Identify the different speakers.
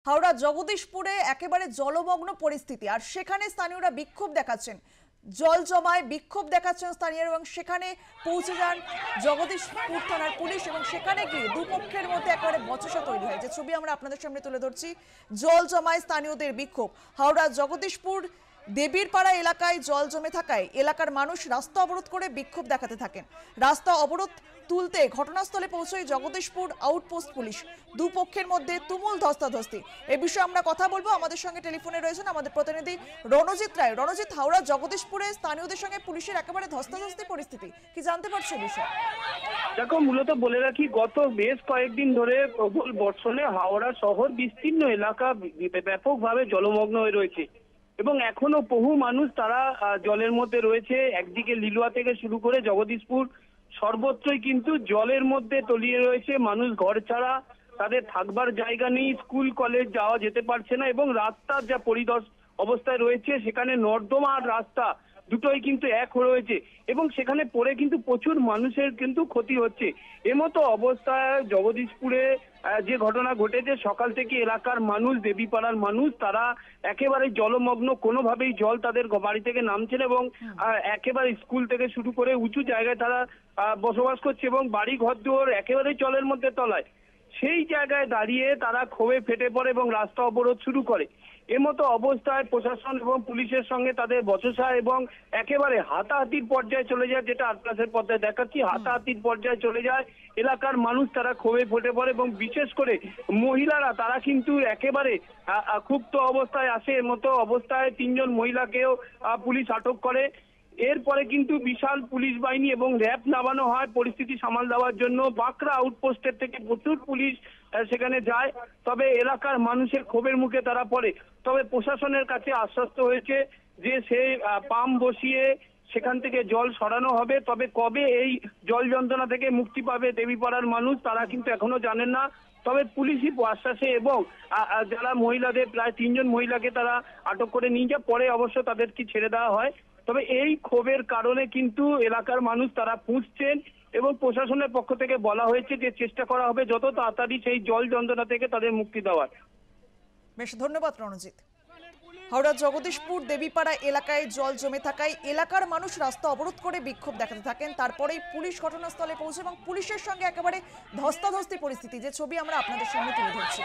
Speaker 1: হাওড়া জগদীশপুরে একেবারে জলমগ্ন পরিস্থিতি, আর সেখানে স্থানীয়রা বিক্ষোভ দেখাচ্ছেন। জল জমায় বিক্ষোভ দেখাচ্ছেন স্থানীয়রা এবং সেখানে পৌঁছে যান জগদীশপুর থানার পুলিশ এবং সেখানে গিয়ে দুপক্ষের মধ্যে একেবারে বচসা তৈরি হয়, যে ছবি আমরা আপনাদের সামনে তুলে ধরছি। জল জমায় স্থানীয়দের বিক্ষোভ। হাওড়া জগদীশপুর দেবীরপাড়া এলাকায় জল জমে থাকায় এলাকার মানুষ রাস্তা অবরোধ করে বিক্ষোভ দেখাতে থাকেন। রাস্তা অবরোধ তুলতে ঘটনাস্থলে পৌঁছয় জগদীশপুর আউটপোস্ট পুলিশ। দুপক্ষের মধ্যে তুমুল ধস্তাধস্তি। এ বিষয়ে আমরা কথা বলবো। আমাদের সঙ্গে টেলিফোনে রয়েছেন আমাদের প্রতিনিধি রণজিৎ রায়। রণজিৎ, হাওড়া জগদীশপুরে স্থানীয়দের সঙ্গে পুলিশের একেবারে ধস্তাধস্তি পরিস্থিতি, কি জানতে পারছো বিষয়?
Speaker 2: দেখো, মূলত বলে রাখি, গত বেশ কয়েকদিন ধরে প্রবল বর্ষণে হাওড়া শহর বিস্তীর্ণ এলাকা ব্যাপকভাবে জলমগ্ন হয়ে রয়েছে এবং এখনো বহু মানুষ তারা জলের মধ্যে রয়েছে। একদিকে লিলুয়া থেকে শুরু করে জগদীশপুর সর্বত্রই কিন্তু জলের মধ্যে তলিয়ে রয়েছে। মানুষ ঘর ছাড়া, তাদের থাকবার জায়গা নেই, স্কুল কলেজ যাওয়া যেতে পারছে না এবং রাস্তার যা পরিদর্শ অবস্থায় রয়েছে সেখানে নর্দমা আর রাস্তা দুটোই কিন্তু এক রয়েছে এবং সেখানে পড়ে কিন্তু প্রচুর মানুষের কিন্তু ক্ষতি হচ্ছে। এমতো অবস্থায় জগদীশপুরে যে ঘটনা ঘটেছে, সকাল থেকে এলাকার মানুষ, দেবীপাড়ার মানুষ, তারা একেবারে জলমগ্ন, কোনোভাবেই জল তাদের বাড়ি থেকে নামছে না এবং একেবারে স্কুল থেকে শুরু করে উঁচু জায়গায় তারা বসবাস করছে এবং বাড়ি ঘর দুয়ার একেবারে জলের মধ্যে তলায়। সেই জায়গায় দাঁড়িয়ে তারা ক্ষোভে ফেটে পড়ে এবং রাস্তা অবরোধ শুরু করে। এমতো অবস্থায় প্রশাসন এবং পুলিশের সঙ্গে তাদের বচসা এবং একেবারে হাতাহাতির পর্যায়ে চলে যায়, যেটা আপনাদের পর্যায়ে দেখাচ্ছি। হাতাহাতির পর্যায়ে চলে যায় এলাকার মানুষ, তারা ক্ষোভে ফেটে পড়ে এবং বিশেষ করে মহিলারা তারা কিন্তু একেবারে ক্ষুব্ধ অবস্থায় আসে। এমতো অবস্থায় 3 জন মহিলাকেও পুলিশ আটক করে। এরপরে কিন্তু বিশাল পুলিশ বাহিনী এবং র্যাব নামানো হয় পরিস্থিতি সামাল দেওয়ার জন্য। বাঁকড়া আউটপোস্টের থেকে প্রচুর পুলিশ সেখানে যায়, তবে এলাকার মানুষের ক্ষোভের মুখে তারা পড়ে। তবে প্রশাসনের কাছে আশ্বস্ত হয়েছে যে সেই পাম্প বসিয়ে সেখান থেকে জল সরানো হবে। তবে কবে এই জল যন্ত্রণা থেকে মুক্তি পাবে দেবীপাড়ার মানুষ, তারা কিন্তু এখনো জানেন না। তবে পুলিশই আশ্বাসে এবং যারা মহিলাদের প্রায় 3 জন মহিলাকে তারা আটক করে নিয়ে যায়, পরে অবশ্য তাদেরকে ছেড়ে দেওয়া হয়। তবে এই ক্ষোভের কারণে কিন্তু এলাকার মানুষ তারা পুঁছছেন এবং প্রশাসনের পক্ষ থেকে বলা হয়েছে যে চেষ্টা করা হবে যত তাড়াতাড়ি সেই জল যন্ত্রণা থেকে তাদের মুক্তি দেওয়ার।
Speaker 1: বেশ, ধন্যবাদ রণজিৎ। হাওড়া জগদীশপুর দেবীপাড়া এলাকায় জল জমে থাকায় এলাকার মানুষ রাস্তা অবরোধ করে বিক্ষোভ দেখাতে থাকেন। তারপরেই পুলিশ ঘটনাস্থলে পৌঁছে এবং পুলিশের সঙ্গে একেবারে ধস্তাধস্তি পরিস্থিতি, যে ছবি আমরা আপনাদের সামনে তুলে ধরছি।